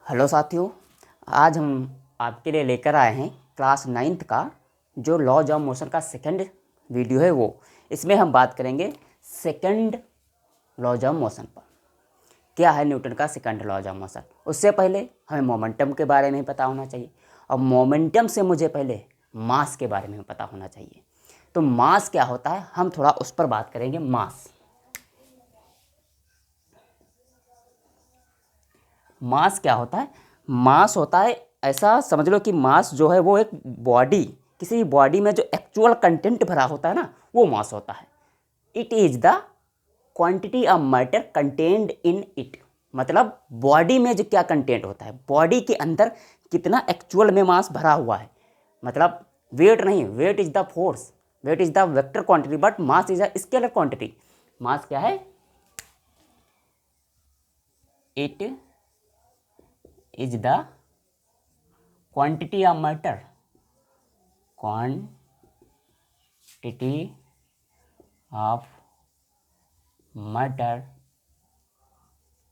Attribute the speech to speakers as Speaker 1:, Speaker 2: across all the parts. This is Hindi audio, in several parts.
Speaker 1: हेलो साथियों, आज हम आपके लिए लेकर आए हैं क्लास 9th का जो लॉज ऑफ मोशन का सेकंड वीडियो है। वो इसमें हम बात करेंगे सेकंड लॉज ऑफ मोशन पर। क्या है न्यूटन का सेकंड लॉज ऑफ मोशन। उससे पहले हमें मोमेंटम के बारे में पता होना चाहिए, और मोमेंटम से मुझे पहले मास के बारे में पता होना चाहिए। तो मास क्या होता है, हम थोड़ा उस पर बात करेंगे। मास क्या होता है? मास होता है, ऐसा समझ लो कि मास जो है वो एक बॉडी, किसी भी बॉडी में जो एक्चुअल कंटेंट भरा होता है ना, वो मास होता है। It is the quantity of matter contained in it. मतलब बॉडी में जो क्या कंटेंट होता है, बॉडी के अंदर कितना एक्चुअल में मास भरा हुआ है। मतलब वेट नहीं, weight is the force, weight is the vector quantity, but mass is a scalar quantity. Mass क्या है? It is the quantity of matter, quantity of matter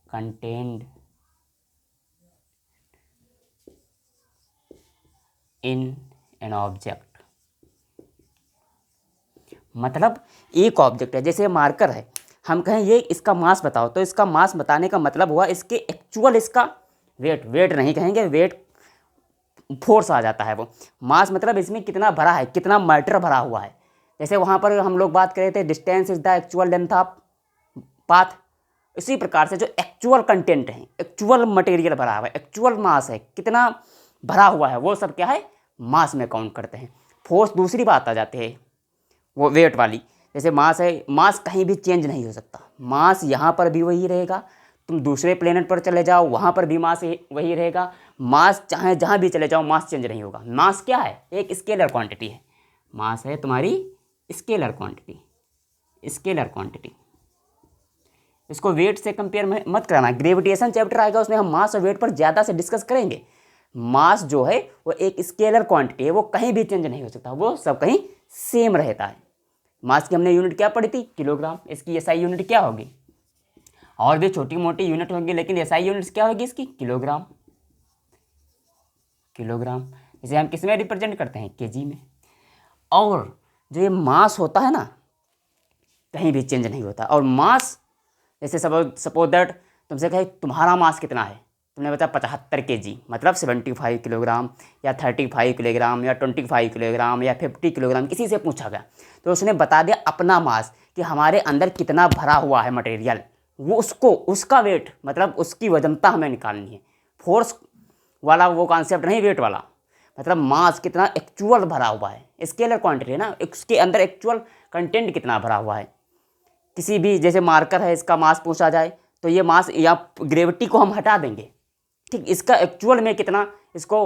Speaker 1: contained in an object। मतलब एक ऑब्जेक्ट है, जैसे मार्कर है, हम कहें ये इसका मास बताओ, तो इसका मास बताने का मतलब हुआ इसके एक्चुअल इसका वेट नहीं कहेंगे, वेट फोर्स आ जाता है। वो मास मतलब इसमें कितना भरा है, कितना मैटर भरा हुआ है। जैसे वहाँ पर हम लोग बात कर रहे थे distance is the actual length of path, इसी प्रकार से जो एक्चुअल कंटेंट है, एक्चुअल मटेरियल भरा हुआ है, एक्चुअल मास है, कितना भरा हुआ है, वो सब क्या है, मास में काउंट करते हैं। फोर्स दूसरी बात आ जाती है, वो वेट वाली। जैसे मास है, मास कहीं भी चेंज नहीं हो सकता, मास यहाँ पर भी वही रहेगा, तुम दूसरे प्लेनेट पर चले जाओ वहाँ पर भी मास वही रहेगा। मास चाहे जहाँ भी चले जाओ मास चेंज नहीं होगा। मास क्या है? एक स्केलर क्वांटिटी है। मास है तुम्हारी स्केलर क्वांटिटी, स्केलर क्वांटिटी। इसको वेट से कंपेयर में मत कराना। ग्रेविटेशन चैप्टर आएगा, उसमें हम मास और वेट पर ज़्यादा से डिस्कस करेंगे। मास जो है वो एक स्केलर क्वांटिटी है, वो कहीं भी चेंज नहीं हो सकता, वो सब कहीं सेम रहता है। मास की हमने यूनिट क्या पढ़ी थी? किलोग्राम। इसकी एसआई यूनिट क्या होगी? और भी छोटी मोटी यूनिट होंगी, लेकिन एसआई यूनिट क्या होगी इसकी? किलोग्राम। किलोग्राम इसे हम किस में रिप्रेजेंट करते हैं? केजी में। और जो ये मास होता है ना, कहीं भी चेंज नहीं होता। और मास जैसे सपोज दैट तुमसे कहे तुम्हारा मास कितना है, तुमने बताया 75 केजी, मतलब 75 किलोग्राम या 35 किलोग्राम या 25 किलोग्राम या 50 किलोग्राम, किसी से पूछा गया तो उसने बता दिया अपना मास, कि हमारे अंदर कितना भरा हुआ है मटेरियल, वो उसको उसका वेट, मतलब उसकी वजनता हमें निकालनी है। फोर्स वाला वो कॉन्सेप्ट नहीं, वेट वाला। मतलब मास कितना एक्चुअल भरा हुआ है, स्केलर क्वांटिटी है ना, उसके अंदर एक्चुअल कंटेंट कितना भरा हुआ है। किसी भी जैसे मार्कर है, इसका मास पूछा जाए तो ये मास या ग्रेविटी को हम हटा देंगे, ठीक, इसका एक्चुअल में कितना, इसको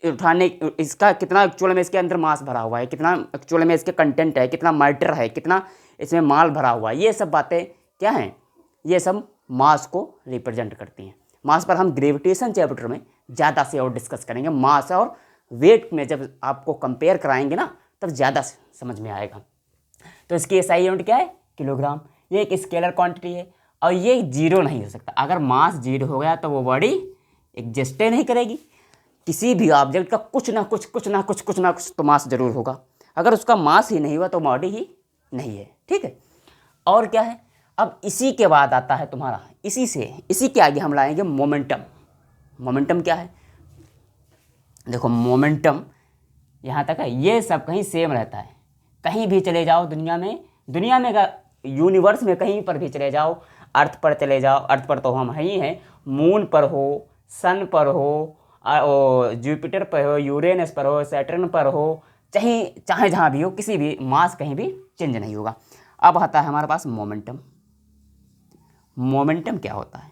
Speaker 1: उठाने, इसका कितना एक्चुअल में इसके अंदर मास भरा हुआ है, कितना एक्चुअल में इसके कंटेंट है, कितना मैटर है, कितना इसमें माल भरा हुआ है, ये सब बातें क्या हैं, ये सब मास को रिप्रेजेंट करती हैं। मास पर हम ग्रेविटेशन चैप्टर में ज़्यादा से और डिस्कस करेंगे। मास और वेट में जब आपको कंपेयर कराएंगे ना, तब ज़्यादा समझ में आएगा। तो इसकी एसआई यूनिट क्या है? किलोग्राम। ये एक स्केलर क्वांटिटी है, और ये जीरो नहीं हो सकता। अगर मास जीरो हो गया तो वो बॉडी एग्जिस्ट नहीं करेगी। किसी भी ऑब्जेक्ट का कुछ ना कुछ तो मास जरूर होगा। अगर उसका मास ही नहीं हुआ तो बॉडी ही नहीं है, ठीक है। और क्या है, अब इसी के बाद आता है तुम्हारा, इसी के आगे हम लाएंगे मोमेंटम। मोमेंटम क्या है? देखो मोमेंटम यहाँ तक है, ये सब कहीं सेम रहता है। कहीं भी चले जाओ दुनिया में यूनिवर्स में कहीं पर भी चले जाओ, अर्थ पर चले जाओ, अर्थ पर तो हम ही हैं, मून पर हो, सन पर हो, जुपिटर पर हो, यूरेनस पर हो, सैटर्न पर हो, चाहे जहाँ भी हो, किसी भी मास कहीं भी चेंज नहीं होगा। अब आता है हमारे पास मोमेंटम। मोमेंटम क्या होता है?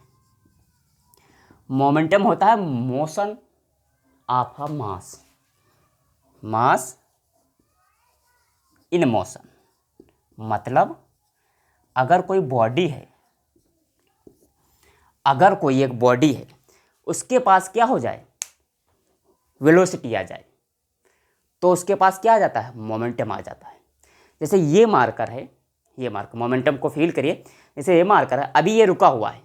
Speaker 1: मोमेंटम होता है motion of a mass, mass in motion. मतलब अगर कोई बॉडी है, अगर कोई एक बॉडी है, उसके पास क्या हो जाए, वेलोसिटी आ जाए, तो उसके पास क्या आ जाता है? मोमेंटम आ जाता है। जैसे ये मार्कर है, ये मार्कर, मोमेंटम को फील करिए। जैसे ये मार्कर है, अभी ये रुका हुआ है,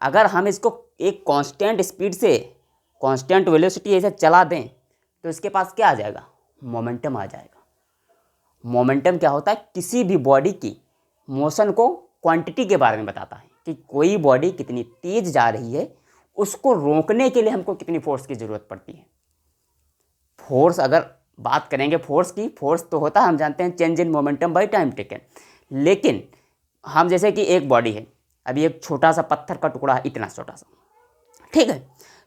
Speaker 1: अगर हम इसको एक कांस्टेंट स्पीड से कांस्टेंट वेलोसिटी ऐसे चला दें तो इसके पास क्या आ जाएगा, मोमेंटम आ जाएगा। मोमेंटम क्या होता है, किसी भी बॉडी की मोशन को क्वांटिटी के बारे में बताता है कि कोई बॉडी कितनी तेज जा रही है, उसको रोकने के लिए हमको कितनी फोर्स की ज़रूरत पड़ती है। फोर्स अगर बात करेंगे फोर्स की, फोर्स तो होता है हम जानते हैं change in momentum by time taken, लेकिन हम जैसे कि एक बॉडी है, अभी एक छोटा सा पत्थर का टुकड़ा है, इतना छोटा सा, ठीक है,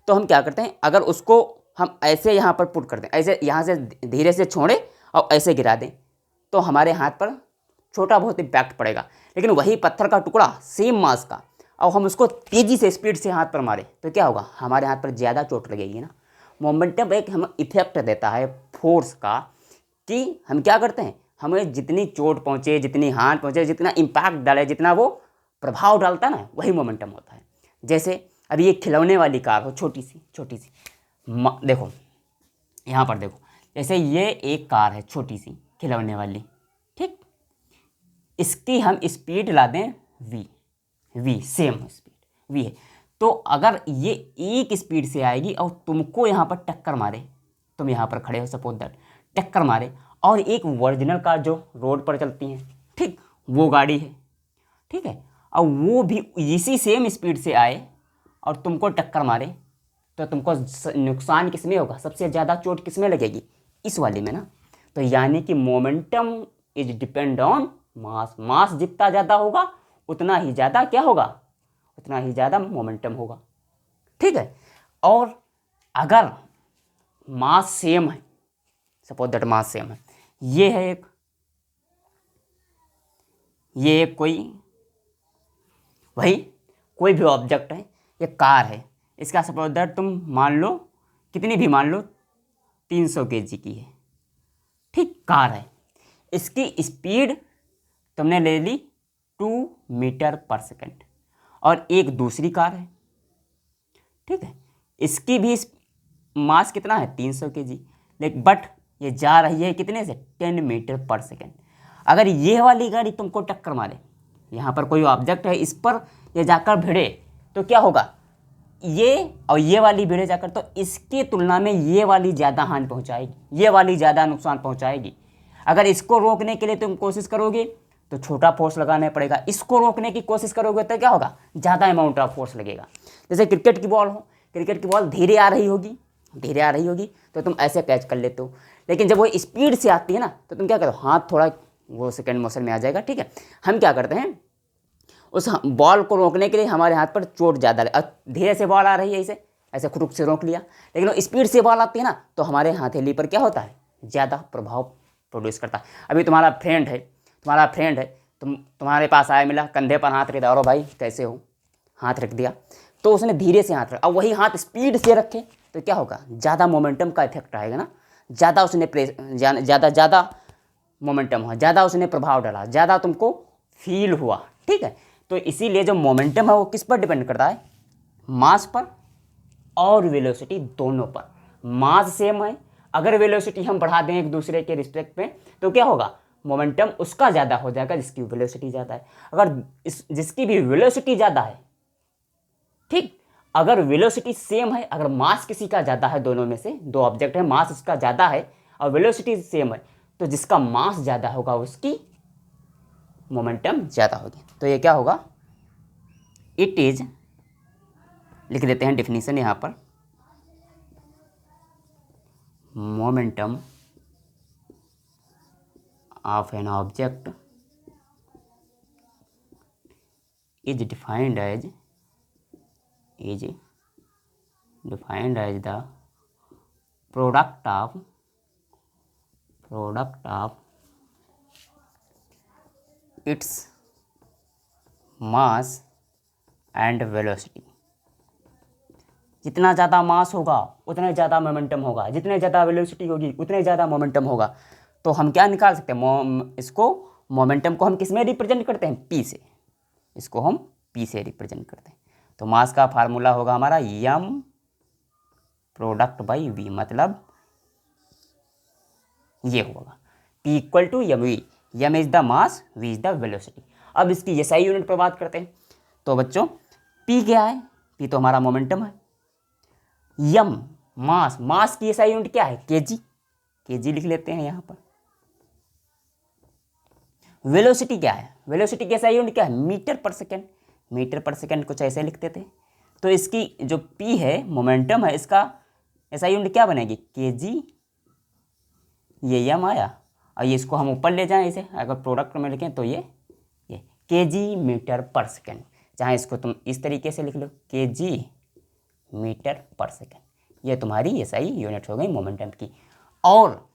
Speaker 1: तो हम क्या करते हैं, अगर उसको हम ऐसे यहाँ पर पुट कर दें, ऐसे यहाँ से धीरे से छोड़ें और ऐसे गिरा दें तो हमारे हाथ पर छोटा बहुत इम्पैक्ट पड़ेगा। लेकिन वही पत्थर का टुकड़ा सेम मास का और हम उसको तेज़ी से स्पीड से हाथ पर मारें तो क्या होगा, हमारे हाथ पर ज़्यादा चोट लगेगी ना। मोमेंटम एक हम इफेक्ट देता है फोर्स का कि हम क्या करते हैं, हमें जितनी चोट पहुँचे, जितनी हाथ पहुँचे, जितना इम्पैक्ट डाले, जितना वो प्रभाव डालता है ना, वही मोमेंटम होता है। जैसे अभी एक खिलौने वाली कार हो, छोटी सी देखो यहाँ पर देखो, जैसे ये एक कार है छोटी सी खिलौने वाली, ठीक, इसकी हम स्पीड ला दें v सेम स्पीड v है, तो अगर ये एक स्पीड से आएगी और तुमको यहाँ पर टक्कर मारे, तुम यहाँ पर खड़े हो सपोज दैट, टक्कर मारे और एक ओरिजिनल कार जो रोड पर चलती है, ठीक, वो गाड़ी है, ठीक है, और वो भी इसी सेम स्पीड से आए और तुमको टक्कर मारे तो तुमको नुकसान किस में होगा, सबसे ज़्यादा चोट किस में लगेगी, इस वाले में ना। तो यानी कि momentum is depend on mass, mass जितना ज़्यादा होगा उतना ही ज़्यादा क्या होगा, उतना ही ज़्यादा मोमेंटम होगा, ठीक है। और अगर मास सेम है, सपोज दैट मास सेम है, ये है एक, ये कोई वही कोई भी ऑब्जेक्ट है, ये कार है, इसका सपोज दैट तुम मान लो कितनी भी मान लो 300 kg की है, ठीक, कार है, इसकी स्पीड तुमने ले ली 2 मीटर पर सेकेंड, और एक दूसरी कार है, ठीक है, इसकी भी मास कितना है 300 kg, लेकिन बट ये जा रही है कितने से 10 मीटर पर सेकेंड। अगर ये वाली गाड़ी तुमको टक्कर मारे, यहाँ पर कोई ऑब्जेक्ट है, इस पर ये जाकर भिड़े तो क्या होगा, ये और ये वाली भिड़े जाकर, तो इसकी तुलना में ये वाली ज़्यादा हानि पहुँचाएगी, ये वाली ज़्यादा नुकसान पहुँचाएगी। अगर इसको रोकने के लिए तुम कोशिश करोगे तो छोटा फोर्स लगाना पड़ेगा, इसको रोकने की कोशिश करोगे तो क्या होगा, ज़्यादा अमाउंट ऑफ फोर्स लगेगा। जैसे क्रिकेट की बॉल हो, क्रिकेट की बॉल धीरे आ रही होगी तो तुम ऐसे कैच कर लेते हो, लेकिन जब वो स्पीड से आती है ना तो तुम क्या करो, हाथ थोड़ा वो सेकेंड मोशन में आ जाएगा, ठीक है। हम क्या करते हैं, उस बॉल को रोकने के लिए हमारे हाथ पर चोट ज़्यादा लगे, धीरे से बॉल आ रही है ऐसे ऐसे खुरुक से रोक लिया, लेकिन वो स्पीड से बॉल आती है ना तो हमारे हथेली पर क्या होता है, ज़्यादा प्रभाव प्रोड्यूस करता है। अभी तुम्हारा फ्रेंड है, तुम्हारे पास आया, मिला, कंधे पर हाथ रख दिया, और भाई कैसे हो, हाथ रख दिया, तो उसने धीरे से हाथ रखा, अब वही हाथ स्पीड से रखे तो क्या होगा, ज़्यादा मोमेंटम का इफेक्ट आएगा ना, ज़्यादा उसने ज़्यादा मोमेंटम हुआ, ज़्यादा उसने प्रभाव डाला, ज़्यादा तुमको फील हुआ, ठीक है। तो इसीलिए जो मोमेंटम है वो किस पर डिपेंड करता है, मास पर और वेलोसिटी दोनों पर। मास सेम है, अगर वेलोसिटी हम बढ़ा दें एक दूसरे के रिस्पेक्ट में तो क्या होगा, मोमेंटम उसका ज़्यादा हो जाएगा जिसकी वेलोसिटी ज़्यादा है। अगर जिसकी भी वेलोसिटी ज़्यादा है, ठीक, अगर वेलोसिटी सेम है, अगर मास किसी का ज़्यादा है, दोनों में से दो ऑब्जेक्ट है, मास उसका ज़्यादा है और वेलोसिटी सेम है, तो जिसका मास ज़्यादा होगा उसकी मोमेंटम ज़्यादा होगी। तो ये क्या होगा, इट इज, लिख देते हैं डिफिनीशन यहाँ पर, momentum of an object is defined as the product of its mass and velocity. जितना ज़्यादा मास होगा उतना ज़्यादा मोमेंटम होगा, जितने ज़्यादा वेलोसिटी होगी उतने ज़्यादा मोमेंटम होगा। तो हम क्या निकाल सकते हैं, इसको मोमेंटम को हम किस में रिप्रेजेंट करते हैं, पी से, इसको हम पी से रिप्रेजेंट करते हैं। तो मास का फार्मूला होगा हमारा यम प्रोडक्ट बाई वी, मतलब ये होगा P equal to M V, M is the mass, V is the velocity. अब इसकी SI यूनिट पर बात करते हैं। तो बच्चों P क्या है, p तो हमारा मोमेंटम है। m मास, मास की एसआई यूनिट क्या है, केजी, केजी लिख लेते हैं यहाँ पर। वेलोसिटी क्या है, वेलोसिटी की एसआई यूनिट क्या है, मीटर पर सेकेंड, मीटर पर सेकेंड कुछ ऐसे लिखते थे। तो इसकी जो p है मोमेंटम है, इसका एसआई यूनिट क्या बनेगी, केजी, ये m आया, और ये इसको हम ऊपर ले जाएं, इसे अगर प्रोडक्ट में लिखें तो ये केजी मीटर पर सेकेंड, चाहे इसको तुम इस तरीके से लिख लो, केजी मीटर पर सेकेंड, ये तुम्हारी एसआई यूनिट हो गई मोमेंटम की। और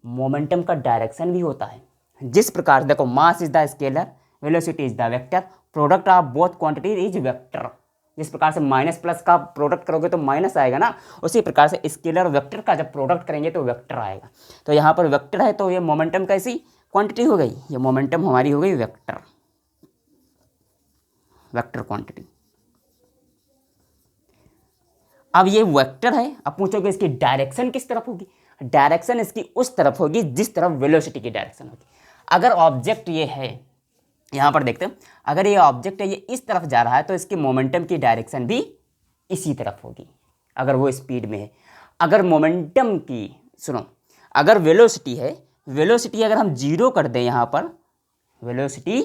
Speaker 1: मोमेंटम का डायरेक्शन भी होता है, जिस प्रकार देखो, mass is the scalar, velocity is the vector, product of both quantity is vector. जिस प्रकार से माइनस प्लस का प्रोडक्ट करोगे तो माइनस आएगा ना, उसी प्रकार से स्केलर और वेक्टर का जब प्रोडक्ट करेंगे तो वेक्टर आएगा। तो यहाँ पर वेक्टर है, तो ये मोमेंटम कैसी क्वांटिटी हो गई, ये मोमेंटम हमारी हो गई वेक्टर, वेक्टर क्वांटिटी। अब ये वेक्टर है, अब पूछोगे इसकी डायरेक्शन किस तरफ होगी, डायरेक्शन इसकी उस तरफ होगी जिस तरफ वेलोसिटी की डायरेक्शन होगी। अगर ऑब्जेक्ट ये है, यहाँ पर देखते हैं, अगर ये ऑब्जेक्ट है ये इस तरफ जा रहा है तो इसके मोमेंटम की डायरेक्शन भी इसी तरफ होगी, अगर वो स्पीड में है। अगर मोमेंटम की सुनो, अगर वेलोसिटी है, वेलोसिटी अगर हम जीरो कर दें, यहाँ पर वेलोसिटी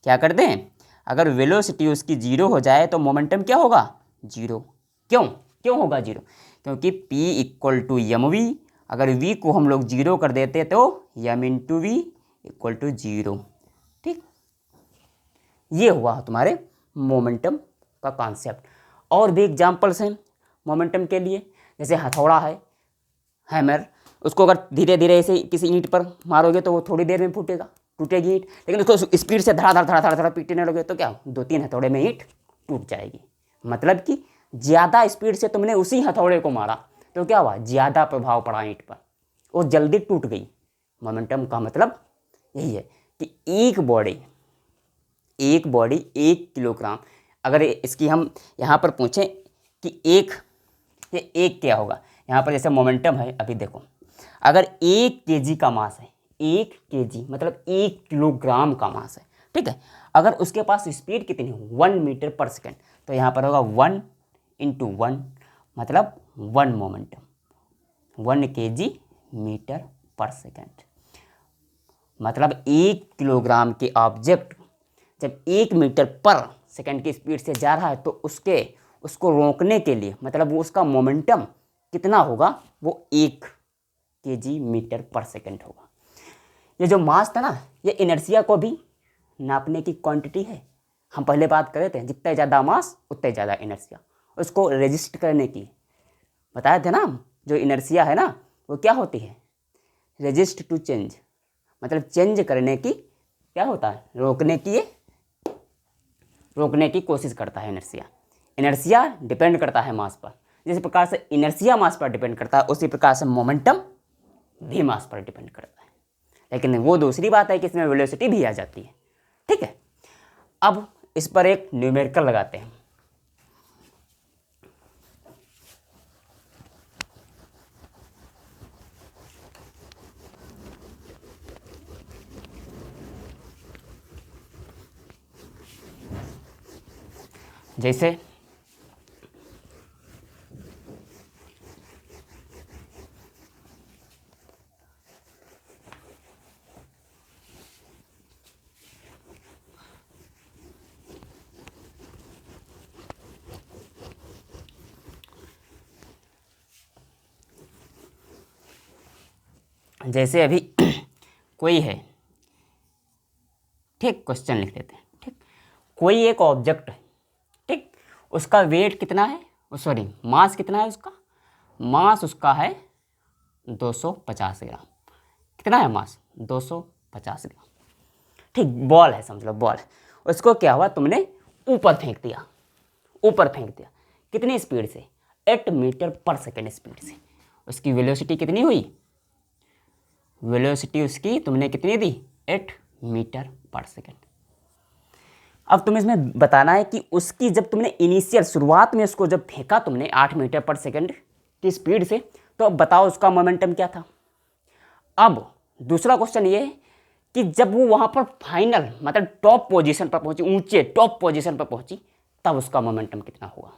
Speaker 1: क्या कर दें, अगर वेलोसिटी उसकी जीरो हो जाए तो मोमेंटम क्या होगा, जीरो। क्यों क्यों होगा जीरो, क्योंकि p equal to M V, अगर v को हम लोग जीरो कर देते तो m into V equal to zero. ठीक, ये हुआ तुम्हारे मोमेंटम का कॉन्सेप्ट। और भी एग्जाम्पल्स हैं मोमेंटम के लिए, जैसे हथौड़ा है, हैमर, उसको अगर धीरे धीरे ऐसे किसी ईंट पर मारोगे तो वो थोड़ी देर में फूटेगा, टूटेगी ईंट, लेकिन उसको स्पीड से धड़ा पीटने लगे तो क्या, 2-3 हथौड़े में ईंट टूट जाएगी। मतलब कि ज़्यादा स्पीड से तुमने उसी हथौड़े को मारा तो क्या हुआ, ज़्यादा प्रभाव पड़ा ईंट पर, वो जल्दी टूट गई। मोमेंटम का मतलब यही है कि एक बॉडी 1 किलोग्राम, अगर इसकी हम यहाँ पर पूछें कि ये एक क्या होगा, यहाँ पर जैसे मोमेंटम है, अभी देखो अगर 1 केजी का मास है, 1 केजी मतलब 1 किलोग्राम का मास है, ठीक है, अगर उसके पास स्पीड कितनी हो, 1 मीटर पर सेकेंड, तो यहाँ पर होगा 1 इंटू 1 मतलब 1 मोमेंटम, 1 केजी मीटर पर सेकेंड। मतलब 1 किलोग्राम के ऑब्जेक्ट जब 1 मीटर पर सेकेंड की स्पीड से जा रहा है तो उसको रोकने के लिए, मतलब वो उसका मोमेंटम कितना होगा, वो 1 केजी मीटर पर सेकेंड होगा। ये जो मास था ना, ये इनर्शिया को भी नापने की क्वांटिटी है। हम पहले बात कर रहे थे, जितना ज़्यादा मास उतना ज़्यादा इनर्शिया, उसको रेजिस्ट करने की बताए थे ना। जो इनर्शिया है ना, वो क्या होती है, रेजिस्ट टू चेंज, मतलब चेंज करने की क्या होता है, रोकने की कोशिश करता है इनर्शिया। इनर्शिया डिपेंड करता है मास पर, जिस प्रकार से इनर्शिया मास पर डिपेंड करता है उसी प्रकार से मोमेंटम भी मास पर डिपेंड करता है। लेकिन वो दूसरी बात है कि इसमें वेलोसिटी भी आ जाती है। ठीक है, अब इस पर एक न्यूमेरिकल लगाते हैं। जैसे अभी कोई है, ठीक, क्वेश्चन लिख लेते हैं। ठीक, कोई एक ऑब्जेक्ट है, ठीक, उसका वेट कितना है, सॉरी मास कितना है, उसका मास उसका है 250 ग्राम। कितना है मास, 250 ग्राम। ठीक, बॉल है, समझ लो बॉल है, उसको क्या हुआ, तुमने ऊपर फेंक दिया, कितनी स्पीड से, 8 मीटर पर सेकेंड स्पीड से। उसकी वेलोसिटी कितनी हुई, वेलोसिटी उसकी तुमने कितनी दी, 8 मीटर पर सेकेंड। अब तुम्हें इसमें बताना है कि उसकी जब तुमने इनिशियल शुरुआत में उसको जब फेंका तुमने 8 मीटर पर सेकेंड की स्पीड से, तो अब बताओ उसका मोमेंटम क्या था। अब दूसरा क्वेश्चन ये है कि जब वो वहाँ पर फाइनल मतलब टॉप पोजीशन पर पहुंची, ऊंचे टॉप पोजीशन पर पहुंची, तब उसका मोमेंटम कितना हुआ।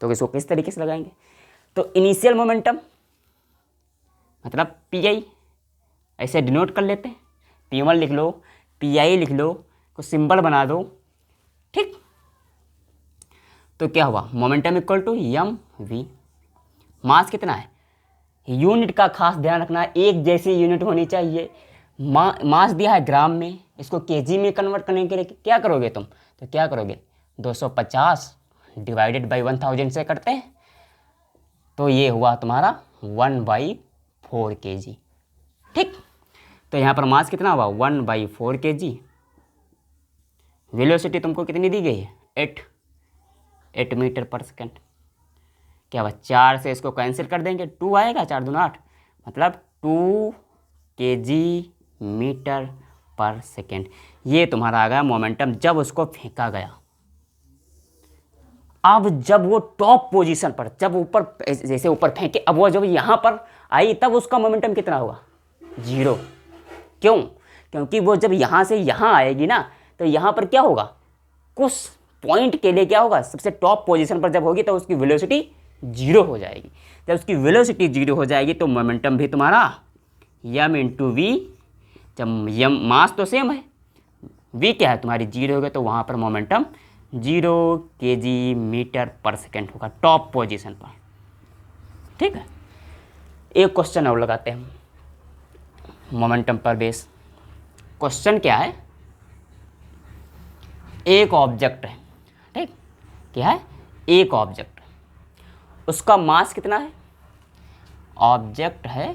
Speaker 1: तो इसको किस तरीके से लगाएंगे? तो इनिशियल मोमेंटम मतलब पी आई ऐसे डिनोट कर लेते हैं, P1 लिख लो, PI लिख लो, कुछ सिंबल बना दो, ठीक। तो क्या हुआ, momentum equal to M V. Mass कितना है, यूनिट का खास ध्यान रखना, एक जैसी यूनिट होनी चाहिए। मास दिया है ग्राम में, इसको केजी में कन्वर्ट करने के लिए क्या करोगे तुम, तो क्या करोगे 250 डिवाइडेड बाई 1000 से करते हैं, तो ये हुआ तुम्हारा 1/4 kg, ठीक। तो यहाँ पर मास कितना हुआ 1/4 kg। वेलोसिटी तुमको कितनी दी गई है 8 मीटर पर सेकेंड। क्या हुआ 4 से इसको कैंसिल कर देंगे, 2 आएगा, 4 दूना 8, मतलब 2 kg मीटर पर सेकेंड। ये तुम्हारा आ गया मोमेंटम जब उसको फेंका गया। अब जब वो टॉप पोजीशन पर, जब ऊपर जैसे ऊपर फेंके, अब वो जब यहाँ पर आई तब उसका मोमेंटम कितना होगा 0। क्यों, क्योंकि वो जब यहाँ से यहाँ आएगी ना, तो यहाँ पर क्या होगा, कुछ पॉइंट के लिए क्या होगा, सबसे टॉप पोजीशन पर जब होगी तो उसकी वेलोसिटी 0 हो जाएगी। जब उसकी वेलोसिटी 0 हो जाएगी तो मोमेंटम भी तुम्हारा m इंटू वी, जब यम मास तो सेम है, v क्या है तुम्हारी 0 होगा, तो वहाँ पर मोमेंटम 0 kg मीटर पर सेकेंड होगा टॉप पोजीशन पर, ठीक है। एक क्वेश्चन और लगाते हैं मोमेंटम पर बेस। क्वेश्चन क्या है, एक ऑब्जेक्ट है, ठीक, क्या है, एक ऑब्जेक्ट, उसका मास कितना है, ऑब्जेक्ट है,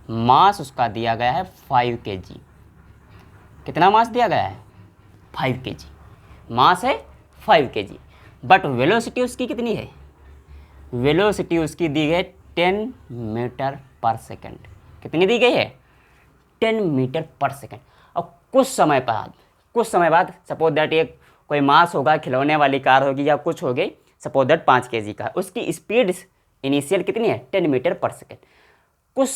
Speaker 1: मास उसका दिया गया है 5 kg। कितना मास दिया गया है 5 kg, मास है 5 kg, बट वेलोसिटी उसकी कितनी है, वेलोसिटी उसकी दी गई 10 मीटर पर सेकेंड। कितनी दी गई है 10 मीटर पर सेकेंड। और कुछ समय बाद सपोज दैट एक कोई मास होगा, खिलौने वाली कार होगी या कुछ होगी, सपोज दैट 5 kg का, उसकी स्पीड इनिशियल कितनी है 10 मीटर पर सेकेंड। कुछ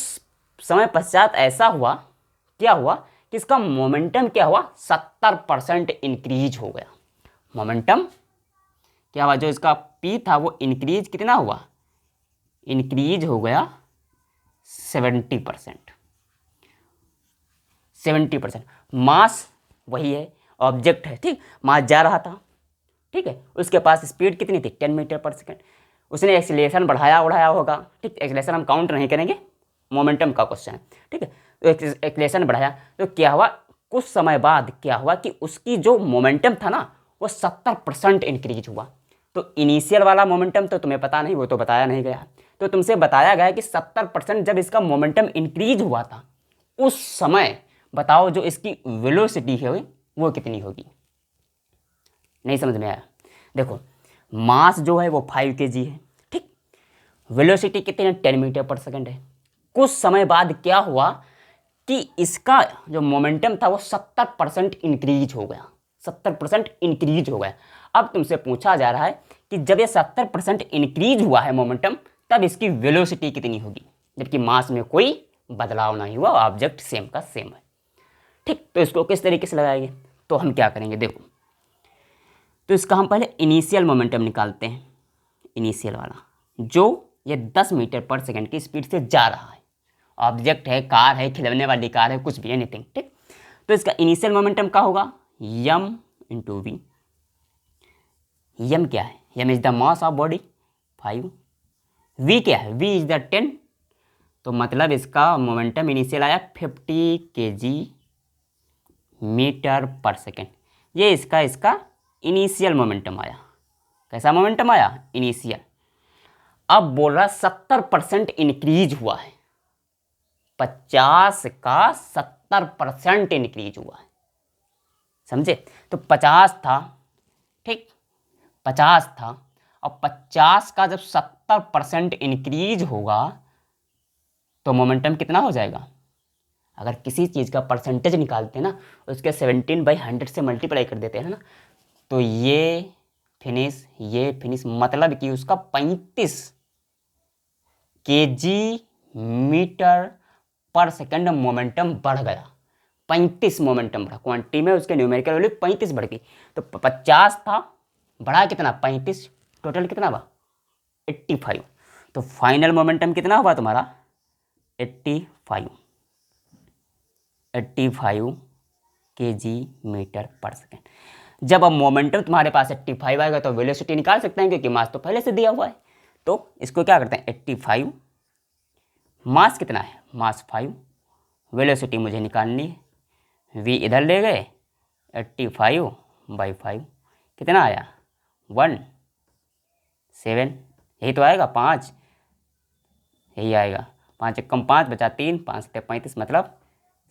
Speaker 1: समय पश्चात ऐसा हुआ, क्या हुआ कि इसका मोमेंटम क्या हुआ 70% इंक्रीज हो गया। मोमेंटम क्या हुआ, जो इसका पी था वो इंक्रीज कितना हुआ, इंक्रीज हो गया 70%। मास वही है, ऑब्जेक्ट है, ठीक, मास जा रहा था, ठीक है, उसके पास स्पीड कितनी थी 10 मीटर पर सेकेंड। उसने एक्सीलरेशन बढ़ाया होगा, ठीक, एक्सीलरेशन हम काउंट नहीं करेंगे, मोमेंटम का क्वेश्चन है, ठीक है। तो एक्सीलरेशन बढ़ाया तो क्या हुआ, कुछ समय बाद क्या हुआ कि उसकी जो मोमेंटम था ना वो 70% इंक्रीज हुआ। तो इनिशियल वाला मोमेंटम तो तुम्हें पता नहीं, वो तो बताया नहीं गया, तो तुमसे बताया गया कि 70% जब इसका मोमेंटम इंक्रीज हुआ था, उस समय बताओ जो इसकी वेलोसिटी है वो कितनी होगी। नहीं समझ में आया, देखो मास जो है वो 5 kg है, ठीक, वेलोसिटी कितनी है 10 मीटर पर सेकेंड है। कुछ समय बाद क्या हुआ कि इसका जो मोमेंटम था वो 70% इंक्रीज हो गया, 70% इंक्रीज हो गया। अब तुमसे पूछा जा रहा है कि जब ये 70% इंक्रीज हुआ है मोमेंटम, तब इसकी वेलोसिटी कितनी होगी, जबकि मास में कोई बदलाव नहीं हुआ, ऑब्जेक्ट सेम का सेम है, ठीक। तो इसको किस तरीके से लगाएंगे, तो हम क्या करेंगे, देखो, तो इसका हम पहले इनिशियल मोमेंटम निकालते हैं, इनिशियल वाला जो ये 10 मीटर पर सेकेंड की स्पीड से जा रहा है, ऑब्जेक्ट है, कार है, खिलौने वाली कार है, कुछ भी, एनीथिंग, ठीक। तो इसका इनिशियल मोमेंटम क्या होगा m इंटू वी। m क्या है, m is the mass of body 5, v क्या है, v इज द 10, तो मतलब इसका मोमेंटम इनिशियल आया 50 kg मीटर पर सेकेंड। ये इसका इनिशियल मोमेंटम आया। कैसा मोमेंटम आया, इनिशियल। अब बोल रहा 70% इंक्रीज हुआ है, 50 का 70% इंक्रीज हुआ है, समझे। तो 50 था, ठीक, 50 था, और 50 का जब 70% इंक्रीज होगा तो मोमेंटम कितना हो जाएगा। अगर किसी चीज़ का परसेंटेज निकालते हैं ना, उसके 17/100 से मल्टीप्लाई कर देते हैं ना, तो ये फिनिश मतलब कि उसका 35 kg मीटर पर सेकंड मोमेंटम बढ़ गया। 35 मोमेंटम बढ़ा, क्वांटिटी में उसके न्यूमेरिकल वैल्यू 35 बढ़ गई। तो 50 था, बढ़ा कितना 35, टोटल कितना हुआ 85। तो फाइनल मोमेंटम कितना हुआ तुम्हारा 85 kg मीटर पर सेकेंड। जब अब मोमेंटम तुम्हारे पास 85 आएगा तो वेलोसिटी निकाल सकते हैं, क्योंकि मास तो पहले से दिया हुआ है। तो इसको क्या करते हैं 85, मास कितना है मास 5, वेलोसिटी मुझे निकालनी है, v इधर ले गए 85/5 कितना आया 17, यही तो आएगा 5, यही आएगा 5 कम 5 बचा 3, 5 से 35 मतलब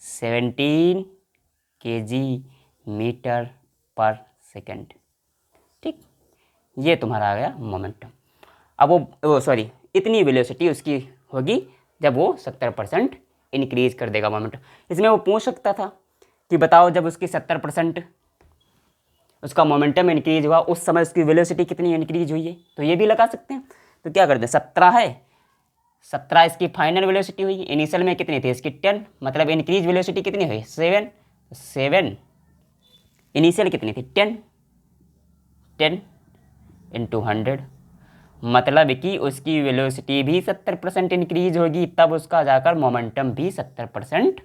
Speaker 1: 17 kg मीटर पर सेकेंड। ठीक, ये तुम्हारा आ गया मोमेंटम। अब वो सॉरी इतनी वेलोसिटी उसकी होगी जब वो 70% इंक्रीज कर देगा मोमेंटम। इसमें वो पूछ सकता था कि बताओ जब उसकी 70% उसका मोमेंटम इंक्रीज हुआ उस समय उसकी वेलोसिटी कितनी इंक्रीज हुई है, तो ये भी लगा सकते हैं। तो क्या करते हैं 17 है, 17 इसकी फाइनल वेलोसिटी हुई, इनिशियल में कितनी थी इसकी 10, मतलब इंक्रीज वेलोसिटी कितनी हुई 7 इनिशियल कितनी थी 10 इंटू 100, मतलब कि उसकी वेलोसिटी भी 70% इंक्रीज होगी, तब उसका जाकर मोमेंटम भी 70%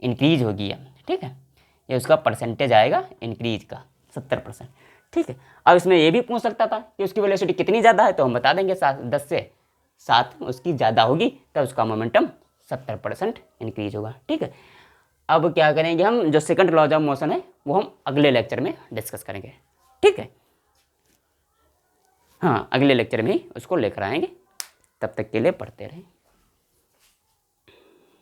Speaker 1: इंक्रीज होगी। ठीक है, ये उसका परसेंटेज आएगा इंक्रीज का 70%। ठीक है, अब इसमें ये भी पूछ सकता था कि उसकी वेलोसिटी कितनी ज़्यादा है, तो हम बता देंगे 10 से 7 उसकी ज़्यादा होगी तब उसका मोमेंटम 70% इंक्रीज होगा। ठीक है, अब क्या करेंगे हम, जो सेकंड लॉज ऑफ मोशन है वो हम अगले लेक्चर में डिस्कस करेंगे। ठीक है, हाँ अगले लेक्चर में ही उसको लेकर आएंगे, तब तक के लिए पढ़ते रहें।